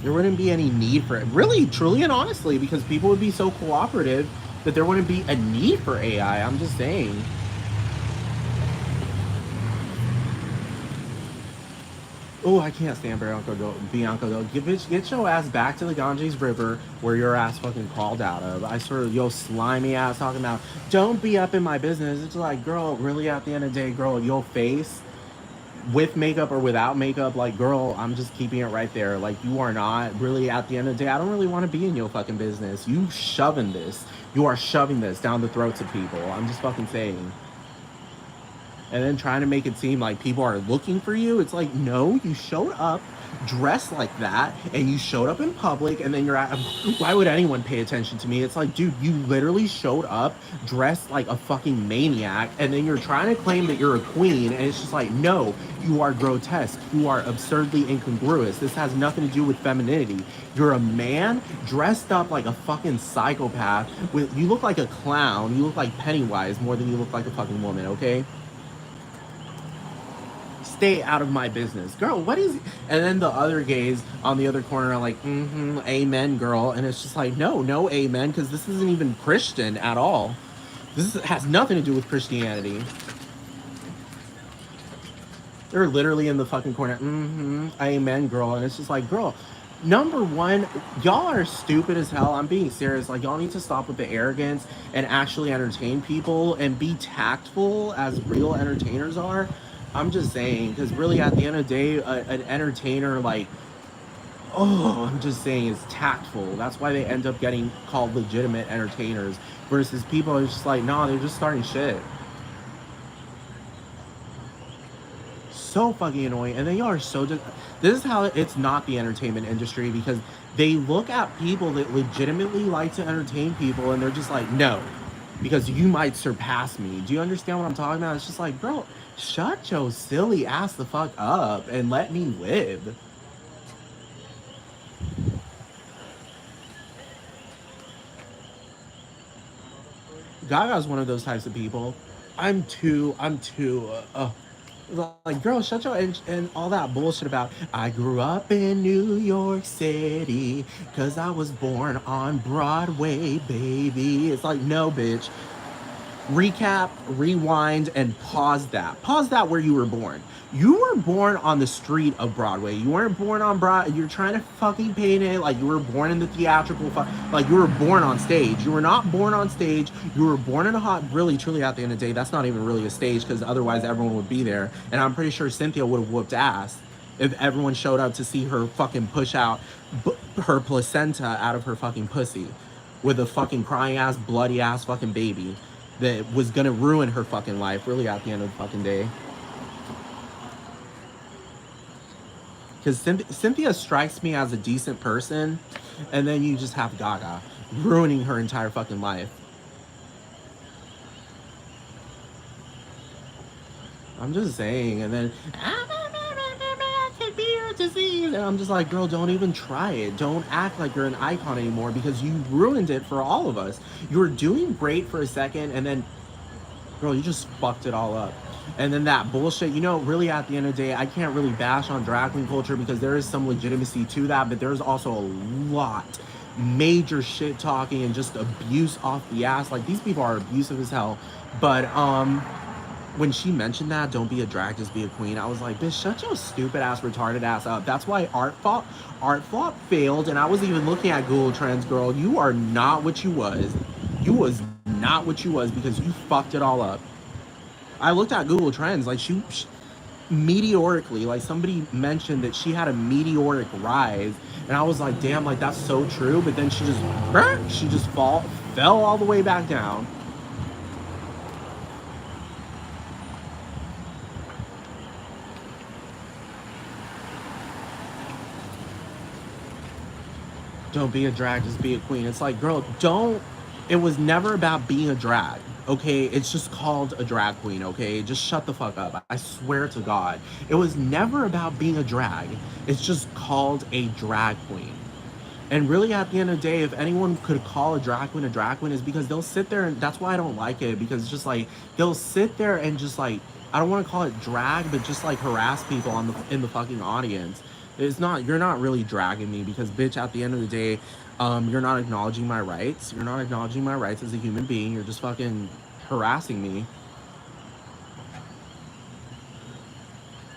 There wouldn't be any need for it. Really, truly, and honestly, because people would be so cooperative that there wouldn't be a need for AI. I'm just saying. Oh, I can't stand Bianca Del Rio. Get your ass back to the Ganges River where your ass fucking crawled out of. I sort of, yo, slimy ass talking about, don't be up in my business. It's like, girl, really at the end of the day, girl, your face with makeup or without makeup, like, girl, I'm just keeping it right there. Like, you are not really at the end of the day. I don't really want to be in your fucking business. You shoving this. You are shoving this down the throats of people. I'm just fucking saying. And then trying to make it seem like people are looking for you. It's like, no, you showed up dressed like that and you showed up in public and then you're at, why would anyone pay attention to me? It's like, dude, you literally showed up dressed like a fucking maniac and then you're trying to claim that you're a queen and it's just like, no, you are grotesque. You are absurdly incongruous. This has nothing to do with femininity. You're a man dressed up like a fucking psychopath. You look like a clown. You look like Pennywise more than you look like a fucking woman, okay? Stay out of my business, girl. What is it? And then the other gays on the other corner are like, amen, girl. And it's just like, no, amen, because this isn't even Christian at all. Has nothing to do with Christianity. They're literally in the fucking corner, amen, girl. And it's just like, girl, number one, y'all are stupid as hell. I'm being serious. Like, y'all need to stop with the arrogance and actually entertain people and be tactful as real entertainers are. I'm just saying, because really, at the end of the day, an entertainer, like, oh, I'm just saying, is tactful. That's why they end up getting called legitimate entertainers versus people are just like, nah, they're just starting shit. So fucking annoying. And they are so. This is how it's not the entertainment industry because they look at people that legitimately like to entertain people and they're just like, no, because you might surpass me. Do you understand what I'm talking about? It's just like, bro, shut your silly ass the fuck up and let me live. Gaga's one of those types of people. Like, girl, shut your and all that bullshit about I grew up in New York City because I was born on Broadway, baby. It's like, no, bitch. Recap, rewind, and pause that. Pause that where you were born. You were born on the street of Broadway. You weren't born on Broadway. You're trying to fucking paint it like you were born in the theatrical, like you were born on stage. You were not born on stage. You were born in a hot, really, truly, at the end of the day, that's not even really a stage because otherwise everyone would be there. And I'm pretty sure Cynthia would have whooped ass if everyone showed up to see her fucking push out her placenta out of her fucking pussy with a fucking crying ass, bloody ass fucking baby that was gonna ruin her fucking life, really, at the end of the fucking day. Because Cynthia strikes me as a decent person, and then you just have Gaga ruining her entire fucking life. I'm just saying. And then disease, and I'm just like, girl, don't even try it. Don't act like you're an icon anymore because you ruined it for all of us. You were doing great for a second, and then, girl, you just fucked it all up. And then that bullshit, really at the end of the day, I can't really bash on drag queen culture because there is some legitimacy to that, but there's also a lot major shit talking and just abuse off the ass. Like, these people are abusive as hell. But when she mentioned that, don't be a drag, just be a queen, I was like, bitch, shut your stupid ass, retarded ass up. That's why Art Flop failed. And I was even looking at Google Trends, girl. You are not what you was. You was not what you was because you fucked it all up. I looked at Google Trends, like she meteorically, like somebody mentioned that she had a meteoric rise, and I was like, damn, like that's so true. But then she just fell all the way back down. Don't be a drag, just be a queen. It's like, girl, don't. It was never about being a drag, okay? It's just called a drag queen, okay? Just shut the fuck up. I swear to God. It was never about being a drag. It's just called a drag queen. And really, at the end of the day, if anyone could call a drag queen, is because they'll sit there, and that's why I don't like it, because it's just like they'll sit there and just like, I don't want to call it drag, but just like harass people in the fucking audience. It's not, you're not really dragging me because, bitch, at the end of the day, you're not acknowledging my rights. You're not acknowledging my rights as a human being. You're just fucking harassing me.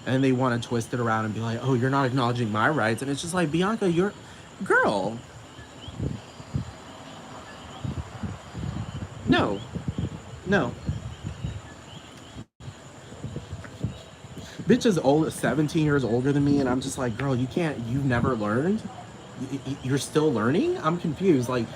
And they want to twist it around and be like, oh, you're not acknowledging my rights. And it's just like, Bianca, you're, girl, no, no. Bitch is 17 years older than me, and I'm just like, girl, you've never learned? You're still learning? I'm confused. Like,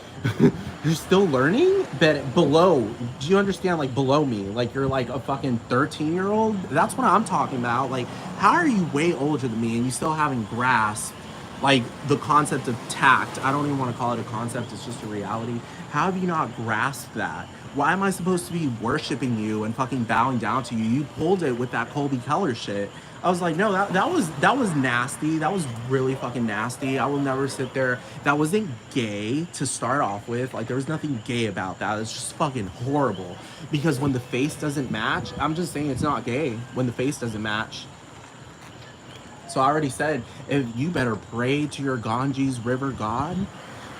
you're still learning? But below, do you understand? Like, below me, like, you're like a fucking 13-year-old? That's what I'm talking about. Like, how are you way older than me and you still haven't grasped, like, the concept of tact? I don't even want to call it a concept, it's just a reality. How have you not grasped that? Why am I supposed to be worshiping you and fucking bowing down to you? You pulled it with that Colby Keller shit. I was like, no, that was nasty. That was really fucking nasty. I will never sit there. That wasn't gay to start off with. Like, there was nothing gay about that. It's just fucking horrible. Because when the face doesn't match, I'm just saying it's not gay when the face doesn't match. So I already said, if you better pray to your Ganges River god,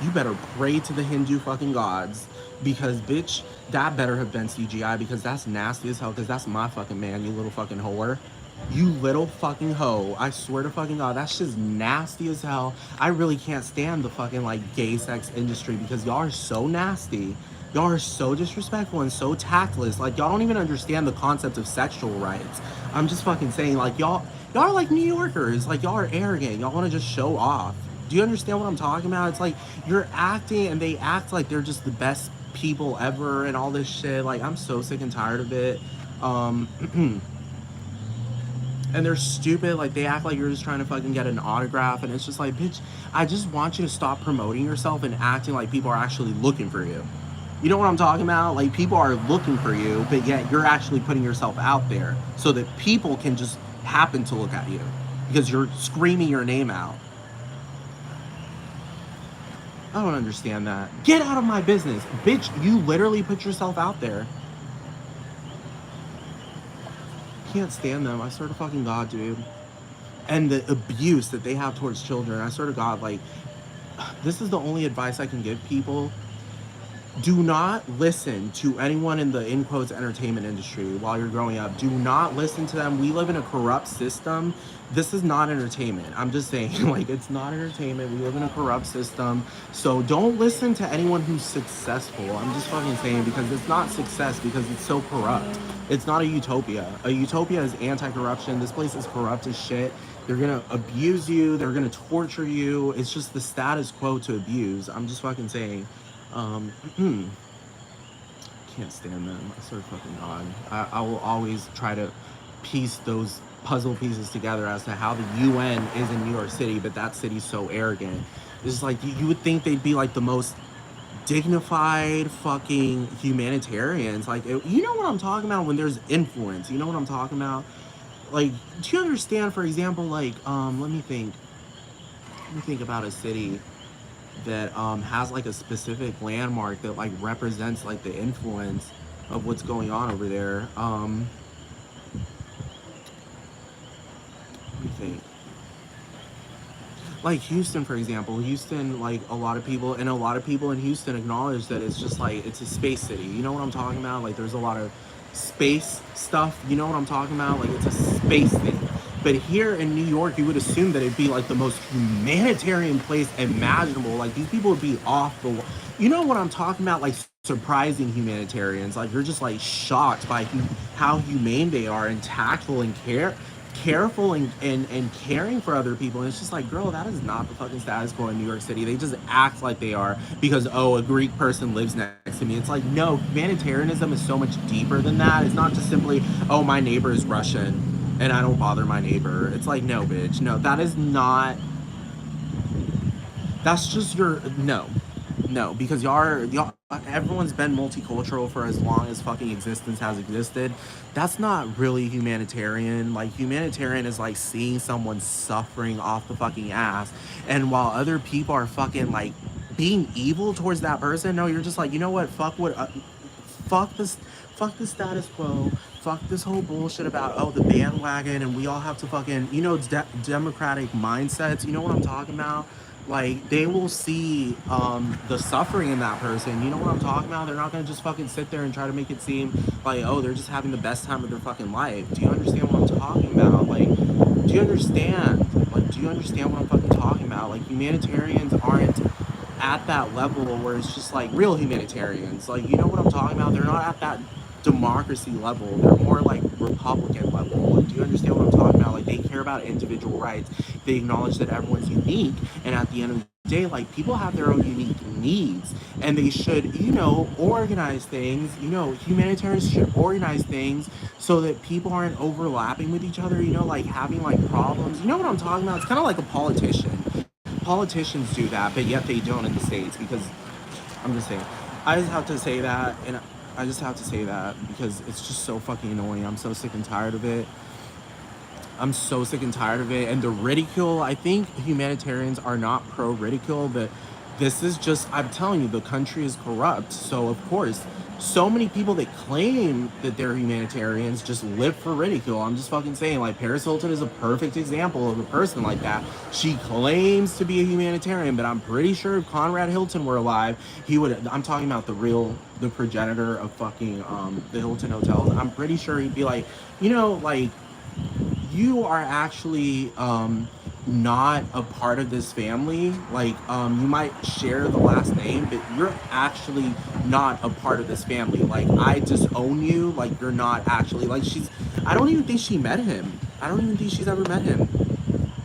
you better pray to the Hindu fucking gods. Because, bitch, that better have been CGI because that's nasty as hell because that's my fucking man, you little fucking whore. You little fucking hoe. I swear to fucking God, that's just nasty as hell. I really can't stand the fucking, like, gay sex industry because y'all are so nasty. Y'all are so disrespectful and so tactless. Like, y'all don't even understand the concept of sexual rights. I'm just fucking saying, like, y'all are like New Yorkers. Like, y'all are arrogant. Y'all want to just show off. Do you understand what I'm talking about? It's like you're acting and they act like they're just the best people ever and all this shit. Like, I'm so sick and tired of it. And they're stupid. Like, they act like you're just trying to fucking get an autograph, and it's just like, bitch, I just want you to stop promoting yourself and acting like people are actually looking for you. You know what I'm talking about? Like, people are looking for you, but yet you're actually putting yourself out there so that people can just happen to look at you because you're screaming your name out. I don't understand that. Get out of my business. Bitch, you literally put yourself out there. Can't stand them. I swear to fucking God, dude. And the abuse that they have towards children. I swear to God, like, this is the only advice I can give people. Do not listen to anyone in the, in quotes, entertainment industry while you're growing up. Do not listen to them. We live in a corrupt system. This is not entertainment. I'm just saying, like, it's not entertainment. We live in a corrupt system. So don't listen to anyone who's successful. I'm just fucking saying, because it's not success because it's so corrupt. It's not a utopia. A utopia is anti-corruption. This place is corrupt as shit. They're gonna abuse you. They're gonna torture you. It's just the status quo to abuse. I'm just fucking saying. Can't stand them. I swear to fucking God. I will always try to piece those puzzle pieces together as to how the UN is in New York City, but that city's so arrogant. It's like you would think they'd be like the most dignified fucking humanitarians. Like, you know what I'm talking about when there's influence. You know what I'm talking about? Like, do you understand, for example, like, let me think about a city that has like a specific landmark that like represents like the influence of what's going on over there. Let me think. Like Houston, for example. Houston, like a lot of people in Houston acknowledge that it's just like it's a space city. You know what I'm talking about? Like there's a lot of space stuff. You know what I'm talking about? Like it's a space thing. But here in New York, you would assume that it'd be like the most humanitarian place imaginable. Like these people would be off the wall. You know what I'm talking about? Like surprising humanitarians. Like you're just like shocked by how humane they are and tactful and careful and caring for other people. And it's just like, girl, that is not the fucking status quo in New York City. They just act like they are because, oh, a Greek person lives next to me. It's like, no, humanitarianism is so much deeper than that. It's not just simply, oh, my neighbor is Russian and I don't bother my neighbor. It's like, no, bitch, no, that is not, that's just your, no, because y'all, everyone's been multicultural for as long as fucking existence has existed. That's not really humanitarian. Like humanitarian is like seeing someone suffering off the fucking ass, and while other people are fucking like being evil towards that person, no, you're just like, you know what, fuck this, fuck the status quo, fuck this whole bullshit about, oh, the bandwagon and we all have to fucking, democratic mindsets. You know what I'm talking about? Like they will see the suffering in that person. You know what I'm talking about? They're not gonna just fucking sit there and try to make it seem like, oh, they're just having the best time of their fucking life. Do you understand what I'm talking about? Like, do you understand? Like, do you understand what I'm fucking talking about? Like, humanitarians aren't at that level where it's just like real humanitarians. Like, you know what I'm talking about? They're not at that democracy level. They're more like Republican level. Like, do you understand what I'm talking about? Like, they care about individual rights. They acknowledge that everyone's unique, and at the end of the day, like people have their own unique needs, and they should, organize things. Humanitarians should organize things so that people aren't overlapping with each other. Like having like problems. You know what I'm talking about? It's kind of like a politician. Politicians do that, but yet they don't in the States because I'm just saying. I just have to say that, and I just have to say that because it's just so fucking annoying. I'm so sick and tired of it. I'm so sick and tired of it. And the ridicule, I think humanitarians are not pro ridicule, but this is just, I'm telling you, the country is corrupt. So, of course, so many people that claim that they're humanitarians just live for ridicule. I'm just fucking saying, like, Paris Hilton is a perfect example of a person like that. She claims to be a humanitarian, but I'm pretty sure if Conrad Hilton were alive, he would, I'm talking about the progenitor of fucking the Hilton hotels. I'm pretty sure he'd be like, like, you are actually not a part of this family. Like you might share the last name, but you're actually not a part of this family. Like I disown you. Like you're not actually like she's. I don't even think she met him. I don't even think she's ever met him.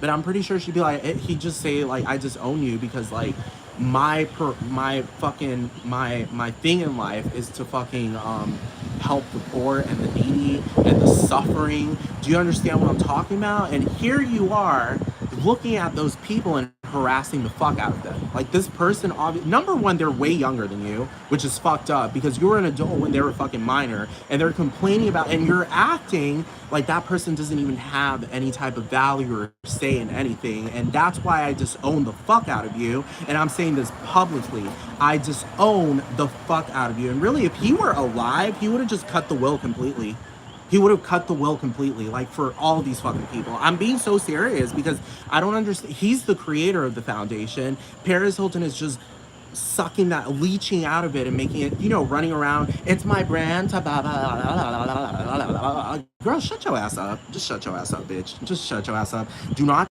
But I'm pretty sure she'd be like, he'd just say like, I disown you because like my thing in life is to fucking help the poor and the needy and the suffering. Do you understand what I'm talking about? And here you are looking at those people and harassing the fuck out of them. Like this person, number one, they're way younger than you, which is fucked up because you were an adult when they were fucking minor, and they're complaining about, and you're acting like that person doesn't even have any type of value or say in anything. And that's why I disown the fuck out of you. And I'm saying this publicly. I disown the fuck out of you. And really, if he were alive, he would have just cut the will completely. He would have cut the will completely, like for all these fucking people. I'm being so serious because I don't understand. He's the creator of the foundation. Paris Hilton is just sucking that, leeching out of it and making it, running around. It's my brand. Girl, shut your ass up. Just shut your ass up, bitch. Just shut your ass up. Do not